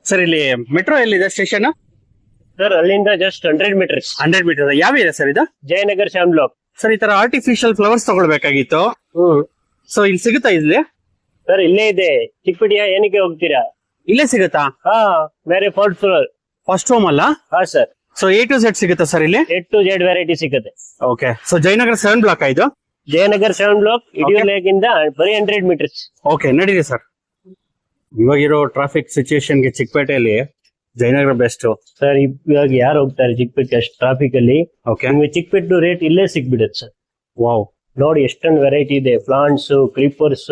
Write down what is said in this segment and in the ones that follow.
Sir ಇಲ್ಲಿ metro ಎಲ್ಲಿದೆ station? Sir ಅಲ್ಲಿಂದ ಜಸ್ಟ್ 100 ಮೀಟರ್ಸ್. 100 ಮೀಟರ್. ಯಾವ ಇದೆ ಸರ್ ಇದು? ಜಯನಗರ್ ಶ್ಯಾಮ್ ಬ್ಲಾಕ್. ಸರ್ ಈ ತರ ಆರ್ಟಿಫಿಷಿಯಲ್ ಫ್ಲವರ್ಸ್ ತಗೊಳ್ಬೇಕಾಗಿತ್ತು. ಸೊ ಇಲ್ಲಿ ಸಿಗುತ್ತಾ ಇಲ್ಲಿ? ಸರ್ ಇಲ್ಲೇ ಇದೆ. ಚಿಕ್ಕಪೇಟೆಯ ಏನಕ್ಕೆ ಹೋಗ್ತೀರಾ? ಇಲ್ಲೇ ಸಿಗುತ್ತಾ? ಹಾ, ಬೇರೆ ಫೋರ್ತ್ ಫ್ಲೋರ್. ಫಸ್ಟ್ ರೂಮ್ ಅಲ್ಲ? ಹಾ sir. So A to Z ಸಿಗುತ್ತಾ ಸರ್ ಇಲ್ಲಿ? A to Z ವೆರೈಟಿ ಸಿಗುತ್ತೆ. ಓಕೆ. ಸೊ ಜಯನಗರ 7 ಬ್ಲಾಕ್ ಇದು? ಜಯನಗರ್ 7 ಬ್ಲಾಕ್ ಯಡಿಯೂರು ಲೇಕ್ ಇಂದ ಬರೀ 100 ಮೀಟರ್ಸ್. ಓಕೆ, ನಡೀರಿ ಸರ್. ಇವಾಗಿರೋ ಟ್ರಾಫಿಕ್ ಸಿಚುಯೇಷನ್ ಗೆ ಚಿಕ್ಕಪೇಟೆಯಲ್ಲಿ ಜಯನಗರ ಬೆಸ್ಟ್. ಸರ್ ಇವಾಗ ಯಾರು ಹೋಗ್ತಾರೆ ಚಿಕ್ಕಪೇಟೆ ಅಷ್ಟು ಟ್ರಾಫಿಕ್ ಅಲ್ಲಿ? ಓಕೆ. ನಿಮ್ಗೆ ಚಿಕ್ಕಪೇಟೆ ರೇಟ್ ಇಲ್ಲೇ ಸಿಗ್ಬಿಡುತ್ತೆ ಸರ್. ವಾವ್. ನೋಡಿ ಎಷ್ಟೊಂದು ವೆರೈಟಿ ಇದೆ. ಪ್ಲಾಂಟ್ಸ್, ಕ್ರೀಪರ್ಸ್,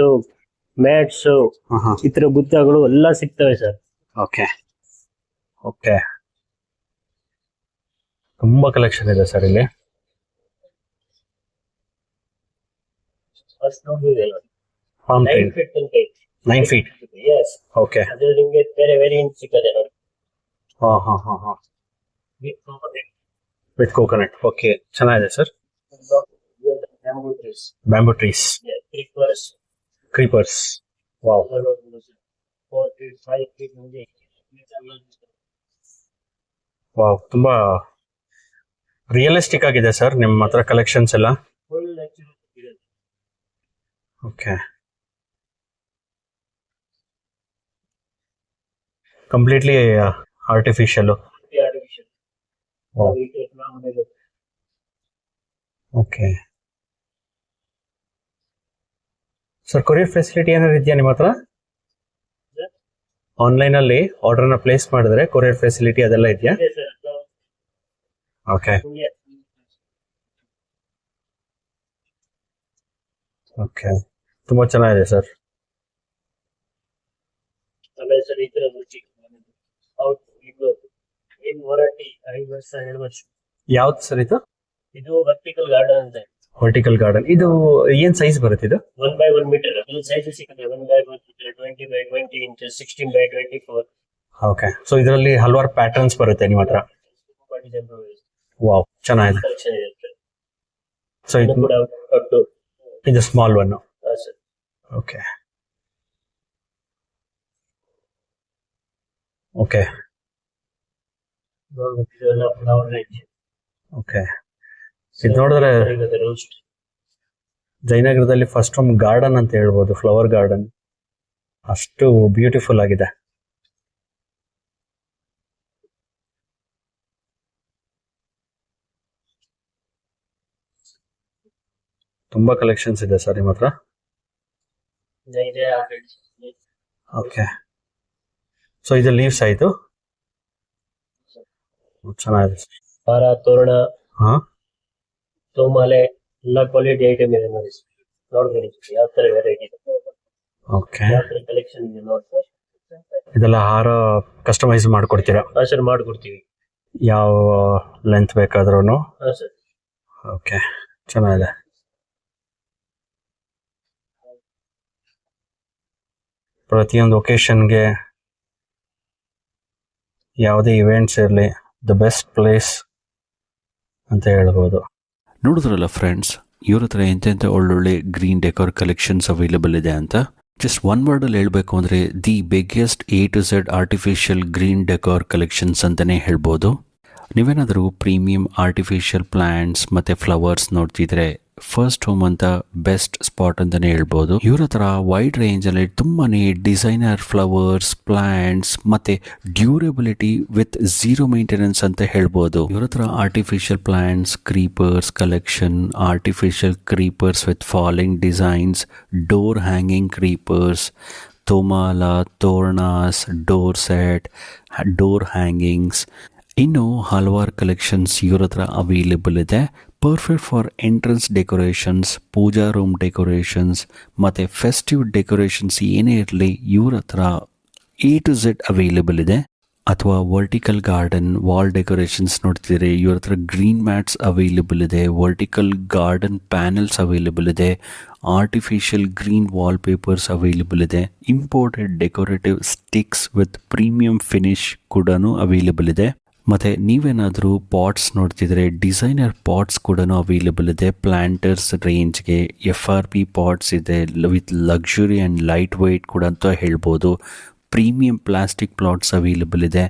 ಮ್ಯಾಟ್ಸ್, ಈ ತರ ಬುತ್ತಗಳು ಎಲ್ಲ ಸಿಗ್ತವೆ ಸರ್. Okay okay. ತುಂಬಾ ಕಲೆಕ್ಷನ್ ಇದೆ ಸರ್ ಇಲ್ಲಿ. ಫಸ್ಟ್ ನೋಡಿದೆ ನೋಡಿ. 9 ಫೀಟ್ ಅಂತ ಇದೆ. 9 feet. Yes. ಓಕೆ. ಅದು ನಿಮಗೆ ಬೇರೆ ವೇರಿಯಂಟ್ ಸಿಗುತ್ತೆ ನೋಡಿ. ಹಾ. With coconut. ಓಕೆ, ಚೆನ್ನಾಗಿದೆ sir. Bamboo trees. Creepers. Wow. 4 feet, 5 feet ಮುಂದೆ. ವಾವ್, ತುಂಬಾ ರಿಯಲಿಸ್ಟಿಕ್ ಆಗಿದೆ ಸರ್ ನಿಮ್ಮ ಹತ್ರ ಕಲೆಕ್ಷನ್ಸ್ ಎಲ್ಲ. ಫುಲ್ ನ್ಯಾಚುರಲ್ ಇದೆ. Okay. Completely artificial. Okay sir, courier facility ಏನಾದ್ರು ಇದೆಯಾ ನಿಮ್ಮ ಹತ್ರ? ಆನ್ಲೈನ್ ಅಲ್ಲಿ ಆರ್ಡರ್ನ ಪ್ಲೇಸ್ ಮಾಡಿದ್ರೆ ಕೊರಿಯರ್ ಫೆಸಿಲಿಟಿ ಅದೆಲ್ಲ ಇದೆಯಾ? Okay okay. ತುಂಬಾ ಚೆನ್ನಾಗಿದೆ ಸರ್. ಆಮೇಲೆ ಸರ್ ಈ ತರ ವಾರಂಟಿ 5 ವರ್ಷ 7 ವರ್ಷ. ಯಾವ್ದು ಸರ್ ಇದು? ಇದು ವರ್ಟಿಕಲ್ ಗಾರ್ಡನ್ ಅಂತ. Vertical garden. ಇದು ಏನ್ ಸೈಜ್ ಬರುತ್ತೆ ಇದು? 1 by 1 ಮೀಟರ್. ಇದು ಸೈಜ್ ಸಿಗುತ್ತೆ. 1 by 1 metre, 20 by 20 inches, 16 by 24. Okay. So ಇದರಲ್ಲಿ ಹಲವಾರು ಪ್ಯಾಟರ್ನ್ಸ್ ಬರುತ್ತೆ ನಿಮ್ಮ ಹತ್ರ. ವಾವ್, ಚೆನ್ನಾಗಿದೆ. ಕಲೆಕ್ಷನ್ ಇದೆ. ಸೊ ಇದು ಕೂಡ outdoor. ಇದು ಸ್ಮಾಲ್ ಒನ್. ಹಾ ಸರ್. ಓಕೆ ಓಕೆ ಇದೆಲ್ಲ ಫ್ಲವರ್ ರೇಂಜ್. ಓಕೆ. ಇದು ನೋಡಿದ್ರೆ ರೋಸ್ಟ್. ಜಯನಗರದಲ್ಲಿ ಫಸ್ಟ್ ರೂಮ್ ಗಾರ್ಡನ್ ಅಂತ ಹೇಳ್ಬೋದು. ಫ್ಲವರ್ ಗಾರ್ಡನ್ ಅಷ್ಟು ಬ್ಯೂಟಿಫುಲ್ ಆಗಿದೆ. ತುಂಬಾ ಕಲೆಕ್ಷನ್ಸ್ ಇದೆ ಸರ್ ನಿಮ್ಮ ಹತ್ರ. ಇದೆ. ಓಕೆ. ಸೊ ಇದು ಲೀವ್ಸ್ ಆಯ್ತು. ಚೆನ್ನಾಗಿದೆ ಸರ್. ಹಾರ, ತೋರಣ, ಹಾ, ತೋಮಾಲೆ ಎಲ್ಲ ಕ್ವಾಲಿಟಿ ಐಟಮ್ ಇದೆ ನೋಡಿ. ನೋಡ್ಬೋದು ಯಾವ ತರ ವೆರೈಟಿ ಇದೆ, ಓಕೆ. ಯಾವ ತರ ಕಲೆಕ್ಷನ್ ಇದೆ ನೋಡಿ. ಇದೆಲ್ಲ ಹಾರ ಕಸ್ಟಮೈಸ್ ಮಾಡ್ಕೊಡ್ತೀರಾ? ಹಾ ಸರ್, ಮಾಡ್ಕೊಡ್ತೀವಿ. ಯಾವ ಲೆಂತ್ ಬೇಕಾದ್ರೂ? ಹಾ ಸರ್. ಓಕೆ, ಚೆನ್ನಾಗಿದೆ. ಪ್ರತಿಯೊಂದು ಒಕೇಶನ್ಗೆ ಯಾವುದೇ ಇವೆಂಟ್ಸ್ ಇರಲಿ ದ ಬೆಸ್ಟ್ ಪ್ಲೇಸ್ ಅಂತ ಹೇಳ್ಬೋದು. ನೋಡಿದ್ರಲ್ಲ ಫ್ರೆಂಡ್ಸ್, ಇವ್ರ ಹತ್ರ ಎಂತೆಂಥ ಒಳ್ಳೊಳ್ಳೆ ಗ್ರೀನ್ ಡೆಕೋರ್ ಕಲೆಕ್ಷನ್ಸ್ ಅವೈಲೇಬಲ್ ಇದೆ ಅಂತ. ಜಸ್ಟ್ ಒನ್ ವರ್ಡಲ್ಲಿ ಹೇಳಬೇಕು ಅಂದರೆ the biggest A to Z artificial green decor collections ಅಂತಲೇ ಹೇಳ್ಬೋದು. ನೀವೇನಾದರೂ ಪ್ರೀಮಿಯಂ ಆರ್ಟಿಫಿಷಿಯಲ್ ಪ್ಲಾಂಟ್ಸ್ ಮತ್ತು ಫ್ಲವರ್ಸ್ ನೋಡ್ತಿದ್ರೆ ಫಸ್ಟ್ ಹೋಮ್ ಅಂತ ಬೆಸ್ಟ್ ಸ್ಪಾಟ್ ಅಂತಲೇ ಹೇಳ್ಬೋದು. ಇವ್ರ ಹತ್ರ ವೈಡ್ ರೇಂಜಲ್ಲಿ ತುಂಬಾ ಡಿಸೈನರ್ ಫ್ಲವರ್ಸ್, ಪ್ಲಾಂಟ್ಸ್ ಮತ್ತು ಡ್ಯೂರಬಿಲಿಟಿ ವಿತ್ ಝೀರೋ ಮೇಂಟೆನೆನ್ಸ್ ಅಂತ ಹೇಳ್ಬೋದು. ಇವ್ರ ಹತ್ರ artificial plants, creepers collection, artificial creepers with falling designs, door hanging creepers, ತೋಮಾಲ, ತೋರ್ನಾಸ್, ಡೋರ್ ಸೆಟ್, ಡೋರ್ ಹ್ಯಾಂಗಿಂಗ್ಸ್, ಇನ್ನು ಹಲವಾರು ಕಲೆಕ್ಷನ್ಸ್ ಇವ್ರ ಹತ್ರ ಅವೈಲೇಬಲ್ ಇದೆ. Perfect for entrance decorations, puja room decorations ಮತ್ತು ಫೆಸ್ಟಿವ್ ಡೆಕೋರೇಷನ್ಸ್ ಏನೇ ಇರಲಿ ಇವ್ರ ಹತ್ರ A to Z ಅವೈಲೇಬಲ್ ಇದೆ. ಅಥವಾ ವರ್ಟಿಕಲ್ ಗಾರ್ಡನ್ ವಾಲ್ ಡೆಕೋರೇಷನ್ಸ್ ನೋಡ್ತಿದ್ರೆ ಇವ್ರ ಹತ್ರ ಗ್ರೀನ್ ಮ್ಯಾಟ್ಸ್ ಅವೈಲೇಬಲ್ ಇದೆ, ವರ್ಟಿಕಲ್ ಗಾರ್ಡನ್ ಪ್ಯಾನಲ್ಸ್ ಅವೈಲೇಬಲ್ ಇದೆ, artificial green wall papers available ಇದೆ, imported decorative sticks with premium finish ಕೂಡ ಅವೈಲೇಬಲ್ ಇದೆ. ಮತ್ತು ನೀವೇನಾದರೂ ಪಾಟ್ಸ್ ನೋಡ್ತಿದ್ರೆ ಡಿಸೈನರ್ ಪಾಟ್ಸ್ ಕೂಡ ಅವೈಲೇಬಲ್ ಇದೆ. ಪ್ಲಾಂಟರ್ಸ್ ರೇಂಜ್ಗೆ FRP ಪಾಟ್ಸ್ ಇದೆ with luxury and light weight ಕೂಡ ಅಂತ ಹೇಳ್ಬೋದು. ಪ್ರೀಮಿಯಂ ಪ್ಲಾಸ್ಟಿಕ್ ಪ್ಲಾಟ್ಸ್ ಅವೈಲೇಬಲ್ ಇದೆ,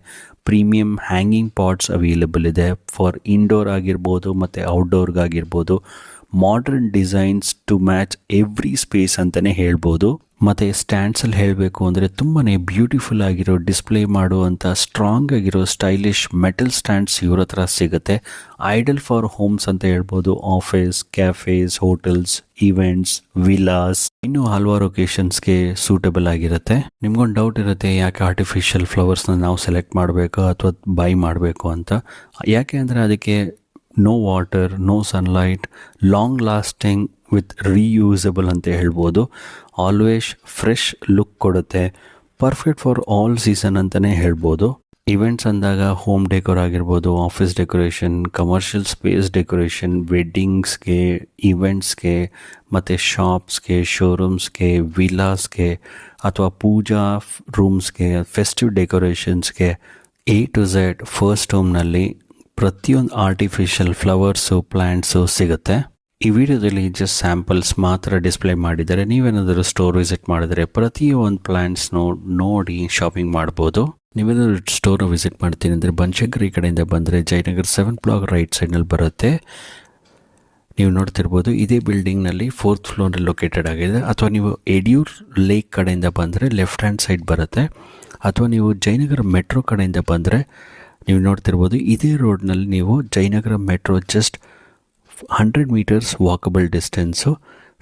ಪ್ರೀಮಿಯಂ ಹ್ಯಾಂಗಿಂಗ್ ಪಾಟ್ಸ್ ಅವೈಲೇಬಲ್ ಇದೆ ಫಾರ್ ಇಂಡೋರ್ ಆಗಿರ್ಬೋದು ಮತ್ತು ಔಟ್ಡೋರ್ಗಾಗಿರ್ಬೋದು. Modern designs to match every space ಅಂತಲೇ ಹೇಳ್ಬೋದು. ಮತ್ತು ಸ್ಟ್ಯಾಂಡ್ಸಲ್ಲಿ ಹೇಳಬೇಕು ಅಂದರೆ ತುಂಬಾ ಬ್ಯೂಟಿಫುಲ್ ಆಗಿರೋ ಡಿಸ್ಪ್ಲೇ ಮಾಡುವಂಥ ಸ್ಟ್ರಾಂಗ್ ಆಗಿರೋ ಸ್ಟೈಲಿಶ್ ಮೆಟಲ್ ಸ್ಟ್ಯಾಂಡ್ಸ್ ಇವ್ರ ಹತ್ರ ಸಿಗುತ್ತೆ. ಐಡಲ್ ಫಾರ್ ಹೋಮ್ಸ್ ಅಂತ ಹೇಳ್ಬೋದು, ಆಫೀಸ್, ಕ್ಯಾಫೇಸ್, ಹೋಟೆಲ್ಸ್, ಈವೆಂಟ್ಸ್, ವಿಲಾಸ್, ಇನ್ನೂ ಹಲವಾರು ಒಕೇಶನ್ಸ್ಗೆ ಸೂಟಬಲ್ ಆಗಿರುತ್ತೆ. ನಿಮ್ಗೊಂದು ಡೌಟ್ ಇರುತ್ತೆ, ಯಾಕೆ ಆರ್ಟಿಫಿಷಿಯಲ್ ಫ್ಲವರ್ಸ್ನ ನಾವು ಸೆಲೆಕ್ಟ್ ಮಾಡಬೇಕು ಅಥವಾ ಬೈ ಮಾಡಬೇಕು ಅಂತ. ಯಾಕೆ ಅಂದರೆ ಅದಕ್ಕೆ no water, no sunlight, long lasting with reusable ಅಂತ ಹೇಳ್ಬೋದು. ಆಲ್ವೇಸ್ ಫ್ರೆಶ್ ಲುಕ್ ಕೊಡುತ್ತೆ. ಪರ್ಫೆಕ್ಟ್ ಫಾರ್ ಆಲ್ ಸೀಸನ್ ಅಂತಲೇ ಹೇಳ್ಬೋದು. ಇವೆಂಟ್ಸ್ ಅಂದಾಗ ಹೋಮ್ ಡೆಕೋರ್ ಆಗಿರ್ಬೋದು, office decoration, commercial space decoration, ವೆಡ್ಡಿಂಗ್ಸ್ಗೆ, ಇವೆಂಟ್ಸ್ಗೆ, ಮತ್ತು ಶಾಪ್ಸ್ಗೆ, ಶೋರೂಮ್ಸ್ಗೆ, ವಿಲಾಸ್ಗೆ ಅಥವಾ ಪೂಜಾ ರೂಮ್ಸ್ಗೆ, ಫೆಸ್ಟಿವ್ ಡೆಕೋರೇಷನ್ಸ್ಗೆ A to Z ಫಸ್ಟ್ ಹೋಮ್ನಲ್ಲಿ ಪ್ರತಿಯೊಂದು ಆರ್ಟಿಫಿಷಿಯಲ್ ಫ್ಲವರ್ಸು, ಪ್ಲ್ಯಾಂಟ್ಸು ಸಿಗುತ್ತೆ. ಈ ವಿಡಿಯೋದಲ್ಲಿ ಜಸ್ಟ್ ಸ್ಯಾಂಪಲ್ಸ್ ಮಾತ್ರ ಡಿಸ್ಪ್ಲೇ ಮಾಡಿದ್ದಾರೆ. ನೀವೇನಾದರೂ ಸ್ಟೋರ್ ವಿಸಿಟ್ ಮಾಡಿದರೆ ಪ್ರತಿಯೊಂದು ಪ್ಲ್ಯಾಂಟ್ಸ್ನು ನೋಡಿ ಶಾಪಿಂಗ್ ಮಾಡ್ಬೋದು. ನೀವೇನಾದರೂ ಸ್ಟೋರ್ ವಿಸಿಟ್ ಮಾಡ್ತೀನಿ ಅಂದರೆ ಬನಶಂಕರಿ ಕಡೆಯಿಂದ ಬಂದರೆ ಜಯನಗರ್ 7th ಬ್ಲಾಕ್ ರೈಟ್ ಸೈಡ್ನಲ್ಲಿ ಬರುತ್ತೆ. ನೀವು ನೋಡ್ತಿರ್ಬೋದು, ಇದೇ ಬಿಲ್ಡಿಂಗ್ನಲ್ಲಿ 4th ಫ್ಲೋರಲ್ಲಿ ಲೊಕೇಟೆಡ್ ಆಗಿದೆ. ಅಥವಾ ನೀವು ಯಡಿಯೂರ್ ಲೇಕ್ ಕಡೆಯಿಂದ ಬಂದರೆ ಲೆಫ್ಟ್ ಹ್ಯಾಂಡ್ ಸೈಡ್ ಬರುತ್ತೆ. ಅಥವಾ ನೀವು ಜಯನಗರ ಮೆಟ್ರೋ ಕಡೆಯಿಂದ ಬಂದರೆ ನೀವು ನೋಡ್ತಿರ್ಬೋದು, ಇದೇ ರೋಡ್ನಲ್ಲಿ ನೀವು Jayanagar metro just 100 meters walkable distance.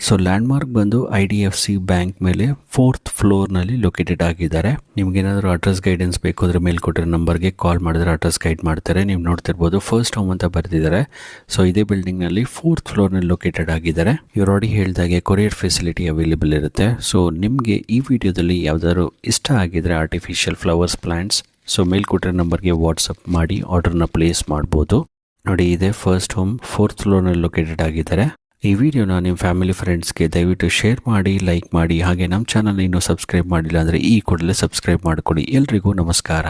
So landmark ಬಂದು IDFC ಬ್ಯಾಂಕ್ ಮೇಲೆ 4th ಫ್ಲೋರ್ನಲ್ಲಿ ಲೊಕೇಟೆಡ್ ಆಗಿದ್ದಾರೆ. ನಿಮ್ಗೇನಾದರೂ ಅಡ್ರೆಸ್ ಗೈಡೆನ್ಸ್ ಬೇಕು ಅಂದರೆ ಮೇಲ್ಕೊಟ್ಟಿರೋ ನಂಬರ್ಗೆ ಕಾಲ್ ಮಾಡಿದ್ರೆ ಅಡ್ರೆಸ್ ಗೈಡ್ ಮಾಡ್ತಾರೆ. ನೀವು ನೋಡ್ತಿರ್ಬೋದು ಫಸ್ಟ್ ಹೋಮ್ ಅಂತ ಬರೆದಿದ್ದಾರೆ. ಸೊ ಇದೇ ಬಿಲ್ಡಿಂಗ್ನಲ್ಲಿ 4th ಫ್ಲೋರ್ನಲ್ಲಿ ಲೊಕೇಟೆಡ್ ಆಗಿದ್ದಾರೆ. ಇವ್ರು ಆಲ್ರೆಡಿ ಹೇಳಿದಾಗೆ ಕೊರಿಯರ್ ಫೆಸಿಲಿಟಿ ಅವೈಲೇಬಲ್ ಇರುತ್ತೆ. ಸೊ ನಿಮಗೆ ಈ ವಿಡಿಯೋದಲ್ಲಿ ಯಾವುದಾದ್ರು ಇಷ್ಟ ಆಗಿದ್ರೆ ಆರ್ಟಿಫಿಷಿಯಲ್ ಫ್ಲವರ್ಸ್, ಪ್ಲ್ಯಾಂಟ್ಸ್, ಸೊ ಮೇಲ್ಕೊಟ್ಟಿರೋ ನಂಬರ್ಗೆ ವಾಟ್ಸಪ್ ಮಾಡಿ ಆರ್ಡರ್ನ ಪ್ಲೇಸ್ ಮಾಡ್ಬೋದು. ನೋಡಿ, ಇದೇ ಫಸ್ಟ್ ಹೋಮ್ 4th ಫ್ಲೋರ್ನಲ್ಲಿ ಲೊಕೇಟೆಡ್ ಆಗಿದ್ದಾರೆ. ಈ ವಿಡಿಯೋನ ನಿಮ್ಮ ಫ್ಯಾಮಿಲಿ ಫ್ರೆಂಡ್ಸ್ಗೆ ದಯವಿಟ್ಟು ಶೇರ್ ಮಾಡಿ, ಲೈಕ್ ಮಾಡಿ. ಹಾಗೆ ನಮ್ಮ ಚಾನಲ್ ಇನ್ನೂ ಸಬ್ಸ್ಕ್ರೈಬ್ ಮಾಡಿಲ್ಲ ಅಂದರೆ ಈ ಕೂಡಲೇ ಸಬ್ಸ್ಕ್ರೈಬ್ ಮಾಡಿಕೊಡಿ. ಎಲ್ರಿಗೂ ನಮಸ್ಕಾರ.